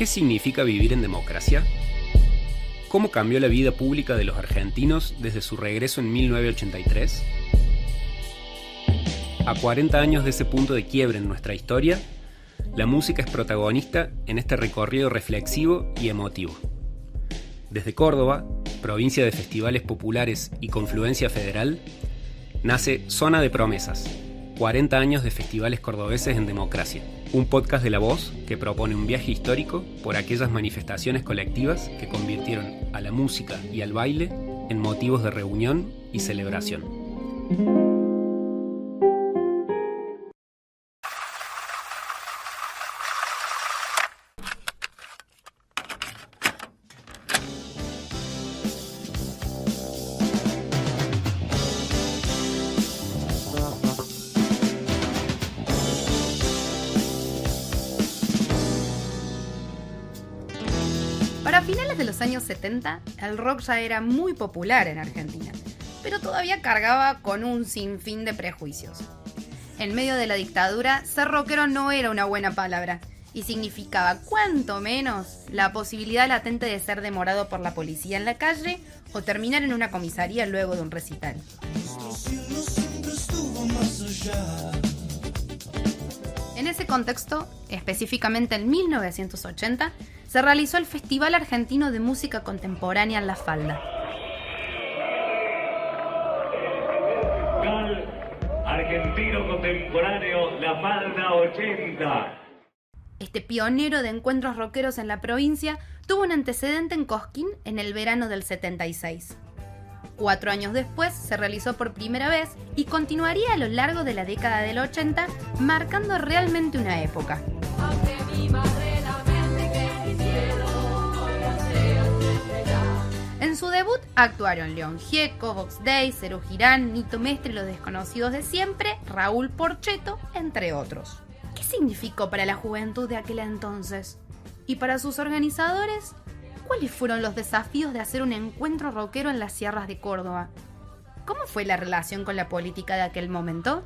¿Qué significa vivir en democracia? ¿Cómo cambió la vida pública de los argentinos desde su regreso en 1983? A 40 años de ese punto de quiebre en nuestra historia, la música es protagonista en este recorrido reflexivo y emotivo. Desde Córdoba, provincia de festivales populares y confluencia federal, nace Zona de Promesas, 40 años de festivales cordobeses en democracia, un podcast de La Voz que propone un viaje histórico por aquellas manifestaciones colectivas que convirtieron a la música y al baile en motivos de reunión y celebración. Para finales de los años 70, el rock ya era muy popular en Argentina, pero todavía cargaba con un sinfín de prejuicios. En medio de la dictadura, ser rockero no era una buena palabra, y significaba, cuanto menos, la posibilidad latente de ser demorado por la policía en la calle o terminar en una comisaría luego de un recital. En ese contexto, específicamente en 1980, se realizó el Festival Argentino de Música Contemporánea en La Falda. Argentino Contemporáneo La Falda 80. Este pionero de encuentros rockeros en la provincia tuvo un antecedente en Cosquín en el verano del 76. 4 años después se realizó por primera vez y continuaría a lo largo de la década del 80, marcando realmente una época. En su debut actuaron León Gieco, Vox Day, Serú Girán, Nito Mestre, Los Desconocidos de Siempre, Raúl Porcheto, entre otros. ¿Qué significó para la juventud de aquel entonces? ¿Y para sus organizadores? ¿Cuáles fueron los desafíos de hacer un encuentro rockero en las sierras de Córdoba? ¿Cómo fue la relación con la política de aquel momento?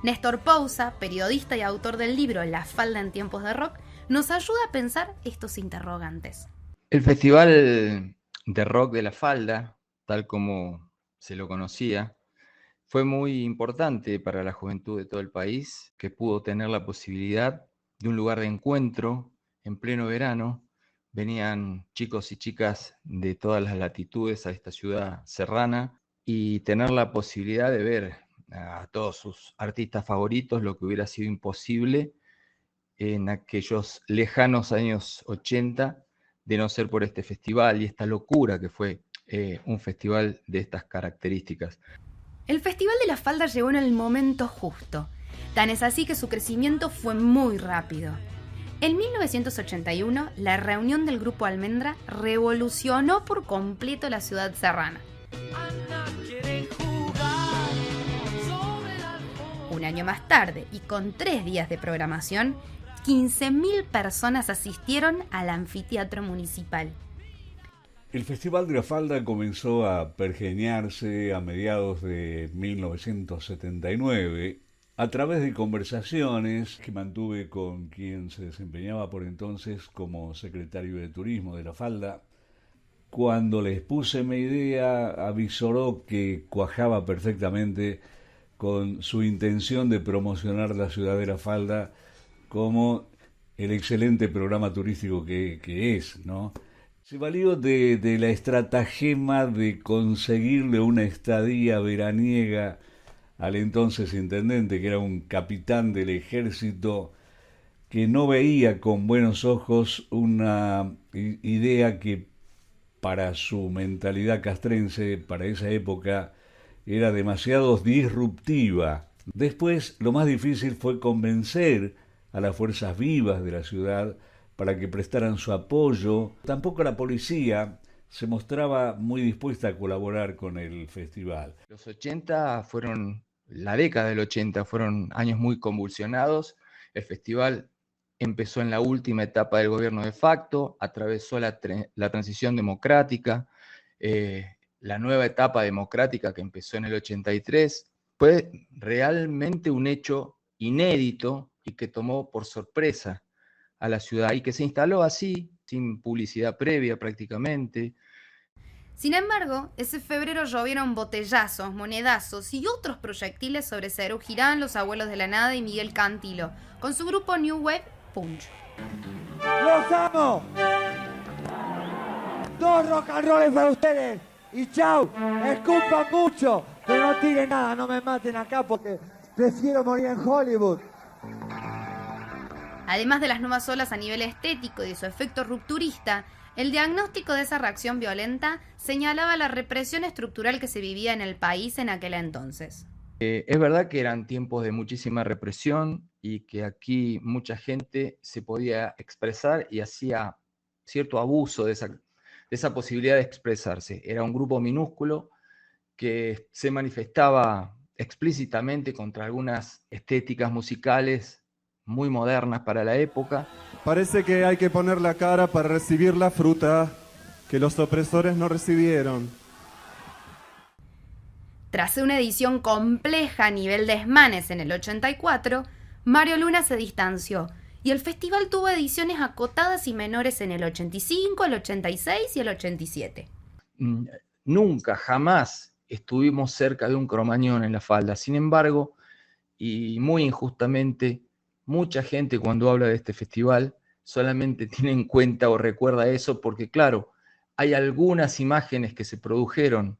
Néstor Pousa, periodista y autor del libro La Falda en tiempos de rock, nos ayuda a pensar estos interrogantes. El Festival de Rock de La Falda, tal como se lo conocía, fue muy importante para la juventud de todo el país, que pudo tener la posibilidad de un lugar de encuentro en pleno verano. Venían chicos y chicas de todas las latitudes a esta ciudad serrana y tener la posibilidad de ver a todos sus artistas favoritos, lo que hubiera sido imposible en aquellos lejanos años 80, de no ser por este festival y esta locura que fue un festival de estas características. El Festival de La Falda llegó en el momento justo. Tan es así que su crecimiento fue muy rápido. En 1981, la reunión del Grupo Almendra revolucionó por completo la ciudad serrana. Un año más tarde, y con 3 días de programación, 15.000 personas asistieron al anfiteatro municipal. El Festival de La Falda comenzó a pergeñarse a mediados de 1979 a través de conversaciones que mantuve con quien se desempeñaba por entonces como secretario de Turismo de La Falda. Cuando les puse mi idea, avisoró que cuajaba perfectamente con su intención de promocionar la ciudad de La Falda como el excelente programa turístico que es, ¿no? Se valió de la estratagema de conseguirle una estadía veraniega al entonces intendente, que era un capitán del ejército, que no veía con buenos ojos una idea que para su mentalidad castrense, para esa época, era demasiado disruptiva. Después, lo más difícil fue convencer a las fuerzas vivas de la ciudad para que prestaran su apoyo. Tampoco la policía se mostraba muy dispuesta a colaborar con el festival. Los 80 fueron, la década del 80 fueron años muy convulsionados. El festival empezó en la última etapa del gobierno de facto, atravesó la transición democrática, la nueva etapa democrática que empezó en el 83. Fue realmente un hecho inédito y que tomó por sorpresa a la ciudad y que se instaló así, sin publicidad previa prácticamente. Sin embargo, ese febrero llovieron botellazos, monedazos y otros proyectiles sobre Serú Girán, Los Abuelos de la Nada y Miguel Cantilo, con su grupo New Wave Punch. ¡Los amo! 2 rock and rolls para ustedes. Y chau, escupan mucho, pero no tiren nada, no me maten acá porque prefiero morir en Hollywood. Además de las nuevas olas a nivel estético y de su efecto rupturista, el diagnóstico de esa reacción violenta señalaba la represión estructural que se vivía en el país en aquel entonces. Es verdad que eran tiempos de muchísima represión y que aquí mucha gente se podía expresar y hacía cierto abuso de esa posibilidad de expresarse. Era un grupo minúsculo que se manifestaba explícitamente contra algunas estéticas musicales muy modernas para la época. Parece que hay que poner la cara para recibir la fruta que los opresores no recibieron. Tras una edición compleja a nivel desmanes en el 84, Mario Luna se distanció y el festival tuvo ediciones acotadas y menores en el 85, el 86 y el 87. Nunca, jamás estuvimos cerca de un Cromañón en la falda. Sin embargo, y muy injustamente, mucha gente cuando habla de este festival solamente tiene en cuenta o recuerda eso porque, claro, hay algunas imágenes que se produjeron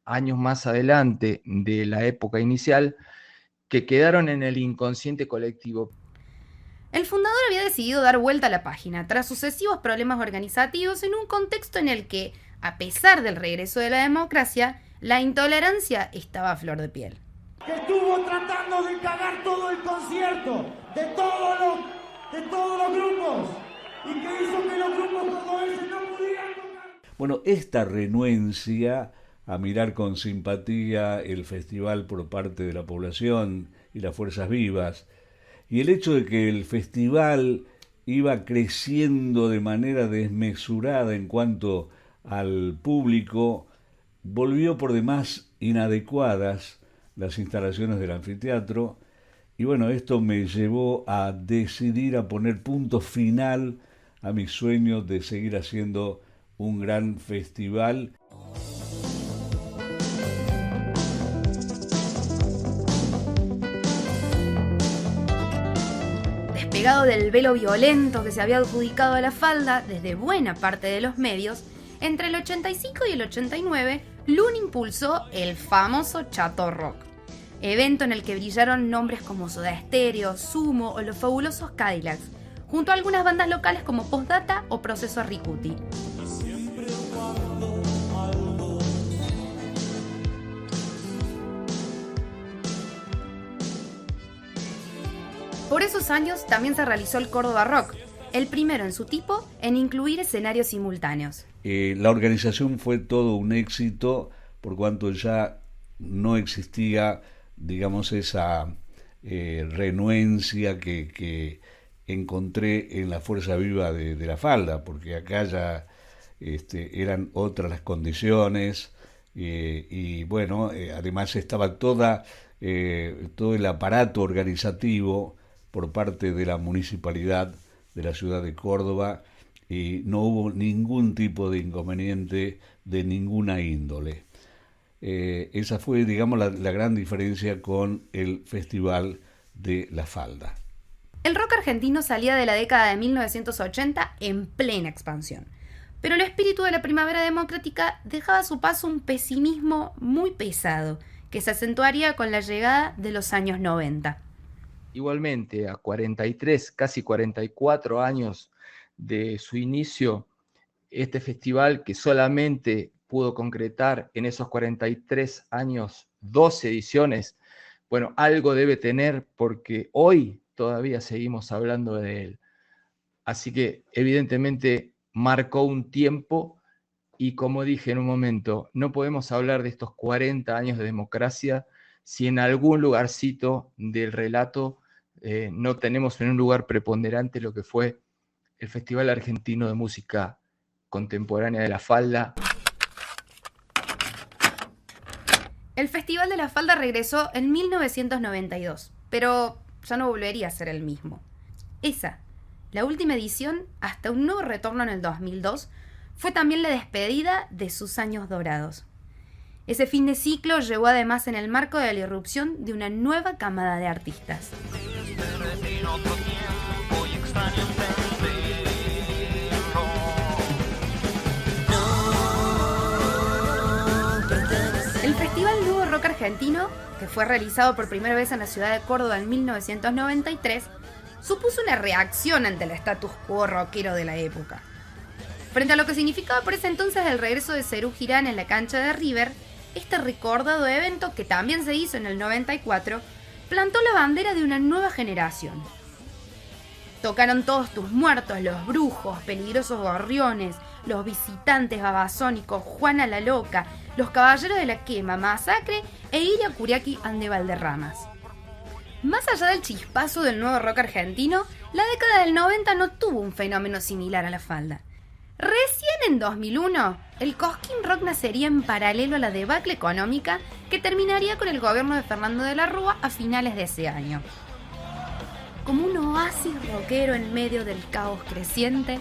años más adelante de la época inicial que quedaron en el inconsciente colectivo. El fundador había decidido dar vuelta a la página tras sucesivos problemas organizativos en un contexto en el que, a pesar del regreso de la democracia, la intolerancia estaba a flor de piel. Que estuvo tratando de cagar todo el concierto, de todos los grupos, y que hizo que los grupos cordobeses no pudieran tocar. Bueno, esta renuencia a mirar con simpatía el festival por parte de la población y las fuerzas vivas, y el hecho de que el festival iba creciendo de manera desmesurada en cuanto al público, volvió por demás inadecuadas las instalaciones del anfiteatro, y bueno, esto me llevó a decidir a poner punto final a mi sueño de seguir haciendo un gran festival. Despegado del velo violento que se había adjudicado a la falda desde buena parte de los medios, entre el 85 y el 89, Luna impulsó el famoso Chato Rock, evento en el que brillaron nombres como Soda Stereo, Sumo o los fabulosos Cadillacs, junto a algunas bandas locales como Postdata o Proceso Ricuti. Por esos años también se realizó el Córdoba Rock, el primero en su tipo en incluir escenarios simultáneos. La organización fue todo un éxito por cuanto ya no existía, digamos, esa renuencia que encontré en la fuerza viva de la falda, porque acá ya eran otras las condiciones y bueno, además estaba todo el aparato organizativo por parte de la municipalidad de la ciudad de Córdoba y no hubo ningún tipo de inconveniente de ninguna índole. Esa fue, digamos, la gran diferencia con el Festival de la Falda. El rock argentino salía de la década de 1980 en plena expansión, pero el espíritu de la primavera democrática dejaba a su paso un pesimismo muy pesado, que se acentuaría con la llegada de los años 90. Igualmente, a 43, casi 44 años de su inicio, este festival que solamente pudo concretar en esos 43 años 12 ediciones, bueno, algo debe tener porque hoy todavía seguimos hablando de él. Así que evidentemente marcó un tiempo y como dije en un momento, no podemos hablar de estos 40 años de democracia si en algún lugarcito del relato no tenemos en un lugar preponderante lo que fue el Festival Argentino de Música Contemporánea de la Falda. El Festival de la Falda regresó en 1992, pero ya no volvería a ser el mismo. Esa la última edición, hasta un nuevo retorno en el 2002, fue también la despedida de sus años dorados. Ese fin de ciclo llegó además en el marco de la irrupción de una nueva camada de artistas. El Festival Nuevo Rock Argentino, que fue realizado por primera vez en la ciudad de Córdoba en 1993, supuso una reacción ante el status quo rockero de la época. Frente a lo que significaba por ese entonces el regreso de Serú Girán en la cancha de River, este recordado evento, que también se hizo en el 94, plantó la bandera de una nueva generación. Tocaron Todos tus muertos, Los brujos, Peligrosos gorriones, Los visitantes babasónicos, Juana la loca, Los caballeros de la quema, Masacre e Iria Kuriaki and the Valderramas. Más allá del chispazo del nuevo rock argentino, la década del 90 no tuvo un fenómeno similar a la falda. Recién en 2001, el Cosquín Rock nacería en paralelo a la debacle económica que terminaría con el gobierno de Fernando de la Rúa a finales de ese año. Como un oasis rockero en medio del caos creciente,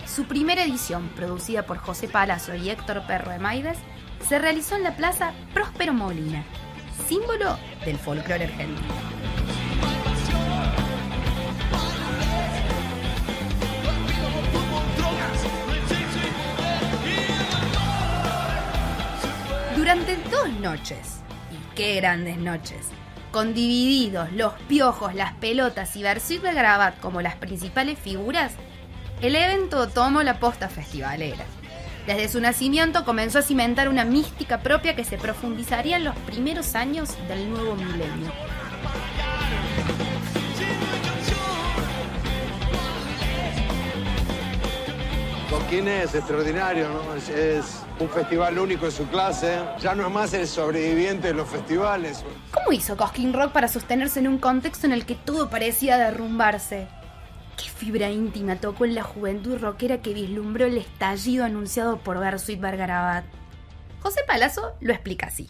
su primera edición, producida por José Palazzo y Héctor Perro de Maides, se realizó en la Plaza Próspero Molina, símbolo del folclore argentino. Durante 2 noches, y qué grandes noches, con Divididos, Los Piojos, Las Pelotas y Versuit Vergarabat como las principales figuras, el evento tomó la posta festivalera. Desde su nacimiento comenzó a cimentar una mística propia que se profundizaría en los primeros años del nuevo milenio. Cosquín es extraordinario, ¿no? Es un festival único en su clase. Ya no es más el sobreviviente de los festivales. ¿Cómo hizo Cosquín Rock para sostenerse en un contexto en el que todo parecía derrumbarse? ¿Qué fibra íntima tocó en la juventud rockera que vislumbró el estallido anunciado por Versuit Vergarabat? José Palazzo lo explica así.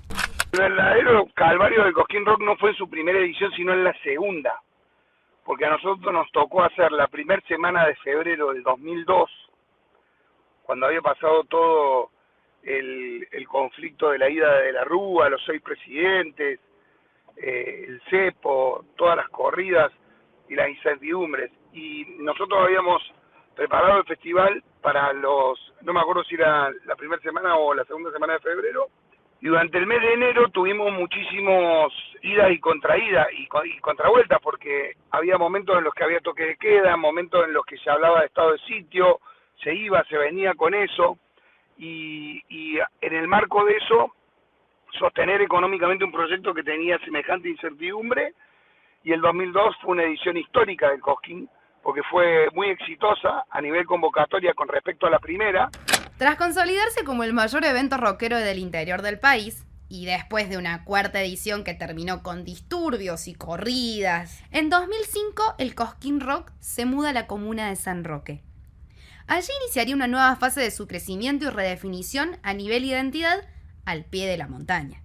El verdadero calvario del Cosquín Rock no fue en su primera edición, sino en la segunda. Porque a nosotros nos tocó hacer la primera semana de febrero del 2002, cuando había pasado todo el conflicto de la ida de la Rúa, los 6 presidentes, el cepo, todas las corridas y las incertidumbres. Y nosotros habíamos preparado el festival para no me acuerdo si era la primera semana o la segunda semana de febrero, y durante el mes de enero tuvimos muchísimos idas y contraídas y contravueltas, porque había momentos en los que había toque de queda, momentos en los que se hablaba de estado de sitio, se iba, se venía con eso, y en el marco de eso, sostener económicamente un proyecto que tenía semejante incertidumbre. Y el 2002 fue una edición histórica del Cosquín, porque fue muy exitosa a nivel convocatoria con respecto a la primera. Tras consolidarse como el mayor evento rockero del interior del país, y después de una cuarta edición que terminó con disturbios y corridas, en 2005 el Cosquín Rock se muda a la comuna de San Roque. Allí iniciaría una nueva fase de su crecimiento y redefinición a nivel identidad al pie de la montaña.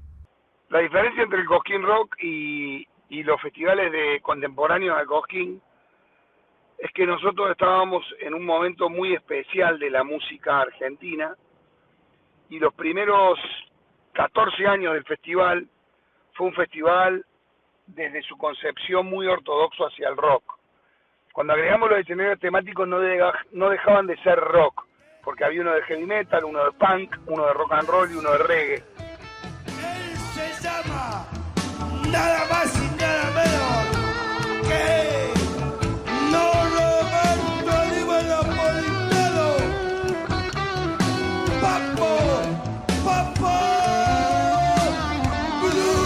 La diferencia entre el Cosquín Rock y los festivales de contemporáneos al Cosquín es que nosotros estábamos en un momento muy especial de la música argentina, y los primeros 14 años del festival fue un festival desde su concepción muy ortodoxo hacia el rock. Cuando agregamos los escenarios temáticos no dejaban de ser rock, porque había uno de heavy metal, uno de punk, uno de rock and roll y uno de reggae. Él se llama nada más y nada menos que no Roberto Diego Napolitano, Papo Blue.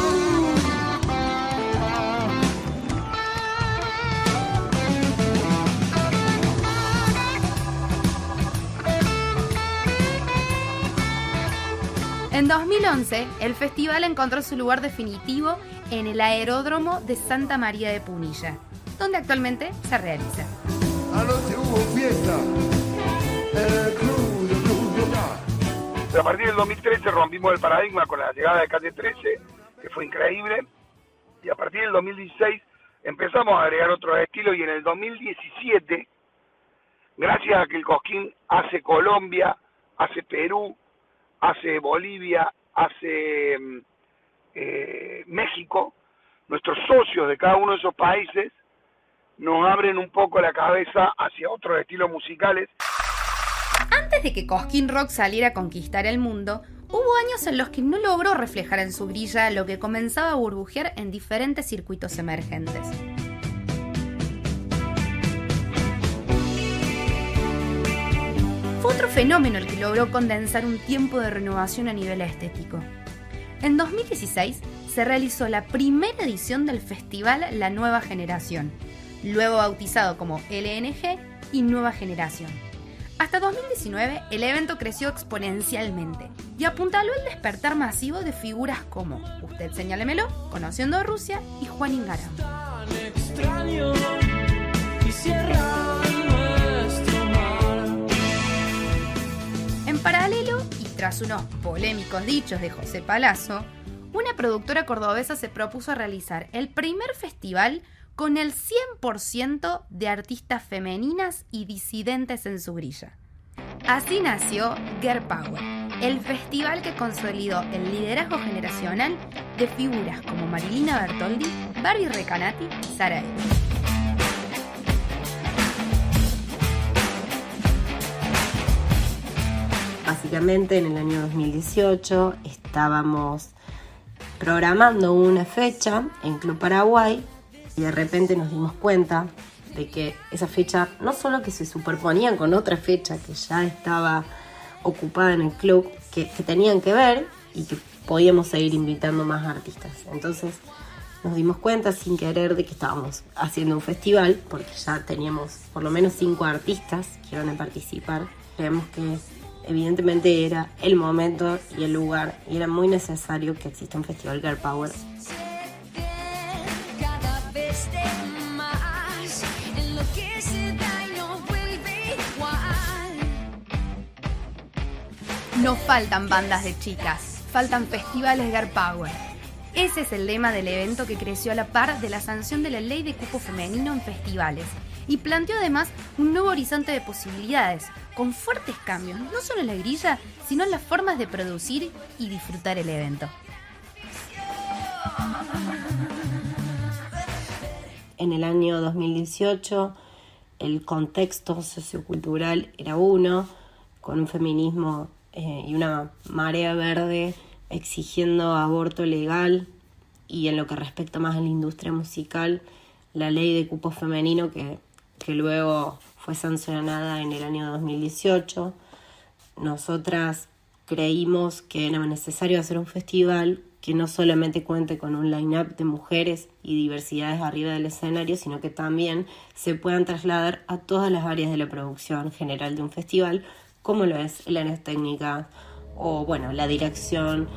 En 2011, el festival encontró su lugar definitivo en el Aeródromo de Santa María de Punilla, donde actualmente se realiza. Anoche hubo fiesta en el club de Blue Rock. A partir del 2013 rompimos el paradigma con la llegada de Calle 13, que fue increíble, y a partir del 2016 empezamos a agregar otros estilos, y en el 2017 gracias a que el Cosquín hace Colombia, hace Perú, hace Bolivia, hace México, nuestros socios de cada uno de esos países nos abren un poco la cabeza hacia otros estilos musicales. Antes de que Cosquín Rock saliera a conquistar el mundo, hubo años en los que no logró reflejar en su grilla lo que comenzaba a burbujear en diferentes circuitos emergentes. Fue otro fenómeno el que logró condensar un tiempo de renovación a nivel estético. En 2016 se realizó la primera edición del festival La Nueva Generación, luego bautizado como LNG y Nueva Generación. Hasta 2019 el evento creció exponencialmente y apuntaló el despertar masivo de figuras como Usted Señálemelo, Conociendo a Rusia y Juan Ingaramo. En paralelo, y tras unos polémicos dichos de José Palazzo, una productora cordobesa se propuso realizar el primer festival con el 100% de artistas femeninas y disidentes en su grilla. Así nació Girl Power, el festival que consolidó el liderazgo generacional de figuras como Marilina Bertoldi, Barbie Recanati y Sara Eva. Básicamente en el año 2018 estábamos programando una fecha en Club Paraguay y de repente nos dimos cuenta de que esa fecha no solo que se superponía con otra fecha que ya estaba ocupada en el club, que tenían que ver y que podíamos seguir invitando más artistas. Entonces nos dimos cuenta sin querer de que estábamos haciendo un festival, porque ya teníamos por lo menos 5 artistas que iban a participar. Creemos que evidentemente era el momento y el lugar y era muy necesario que exista un festival Girl Power. No faltan bandas de chicas, faltan festivales Girl Power. Ese es el lema del evento, que creció a la par de la sanción de la ley de cupo femenino en festivales y planteó además un nuevo horizonte de posibilidades, con fuertes cambios, no solo en la grilla, sino en las formas de producir y disfrutar el evento. En el año 2018 el contexto sociocultural era uno, con un feminismo y una marea verde exigiendo aborto legal, y en lo que respecta más a la industria musical, la ley de cupo femenino que luego fue sancionada en el año 2018. Nosotras creímos que era necesario hacer un festival que no solamente cuente con un line-up de mujeres y diversidades arriba del escenario, sino que también se puedan trasladar a todas las áreas de la producción general de un festival, como lo es el área técnica o bueno, la dirección,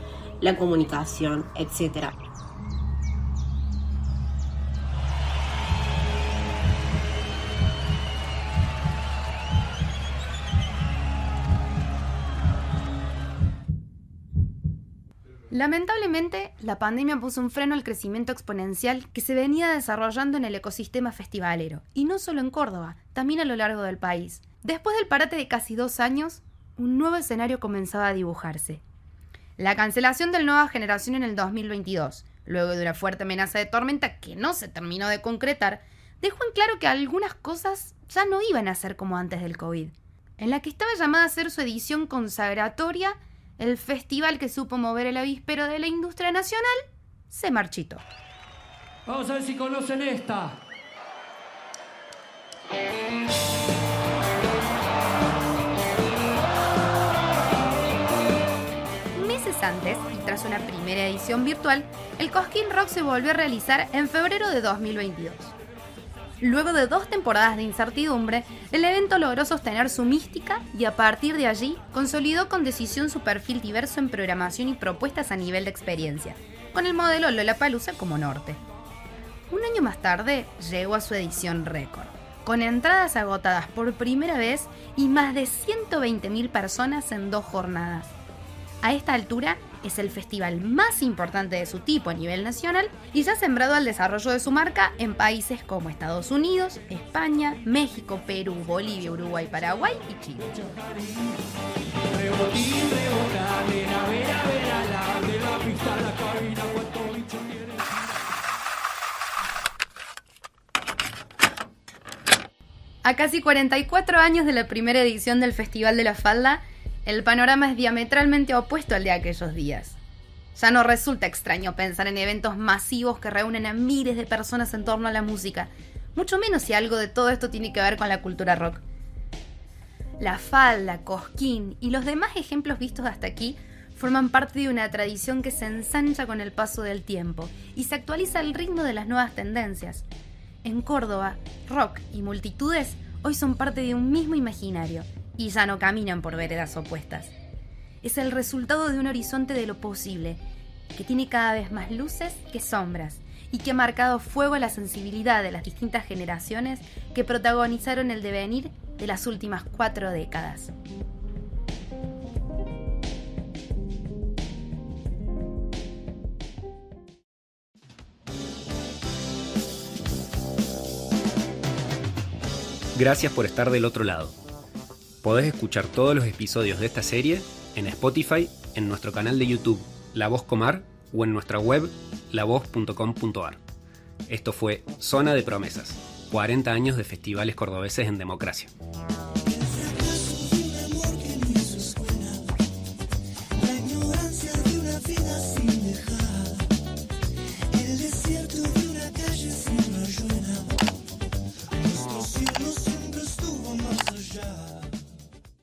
la comunicación, etc. Lamentablemente, la pandemia puso un freno al crecimiento exponencial que se venía desarrollando en el ecosistema festivalero, y no solo en Córdoba, también a lo largo del país. Después del parate de casi 2 años, un nuevo escenario comenzaba a dibujarse. La cancelación del Nueva Generación en el 2022, luego de una fuerte amenaza de tormenta que no se terminó de concretar, dejó en claro que algunas cosas ya no iban a ser como antes del COVID. En la que estaba llamada a ser su edición consagratoria, el festival que supo mover el avispero de la industria nacional se marchitó. Vamos a ver si conocen esta. Meses antes, y tras una primera edición virtual, el Cosquín Rock se volvió a realizar en febrero de 2022. Luego de 2 temporadas de incertidumbre, el evento logró sostener su mística y a partir de allí consolidó con decisión su perfil diverso en programación y propuestas a nivel de experiencia, con el modelo Lollapalooza como norte. Un año más tarde llegó a su edición récord, con entradas agotadas por primera vez y más de 120.000 personas en 2 jornadas. A esta altura, Es el festival más importante de su tipo a nivel nacional y ya ha sembrado el desarrollo de su marca en países como Estados Unidos, España, México, Perú, Bolivia, Uruguay, Paraguay y Chile. A casi 44 años de la primera edición del Festival de la Falda, el panorama es diametralmente opuesto al de aquellos días. Ya no resulta extraño pensar en eventos masivos que reúnen a miles de personas en torno a la música, mucho menos si algo de todo esto tiene que ver con la cultura rock. La Falda, Cosquín y los demás ejemplos vistos hasta aquí forman parte de una tradición que se ensancha con el paso del tiempo y se actualiza al ritmo de las nuevas tendencias. En Córdoba, rock y multitudes hoy son parte de un mismo imaginario y ya no caminan por veredas opuestas. Es el resultado de un horizonte de lo posible, que tiene cada vez más luces que sombras y que ha marcado fuego a la sensibilidad de las distintas generaciones que protagonizaron el devenir de las últimas 4 décadas. Gracias por estar del otro lado. Podés escuchar todos los episodios de esta serie en Spotify, en nuestro canal de YouTube La Voz Comar o en nuestra web lavoz.com.ar. Esto fue Zona de Promesas, 40 años de festivales cordobeses en democracia.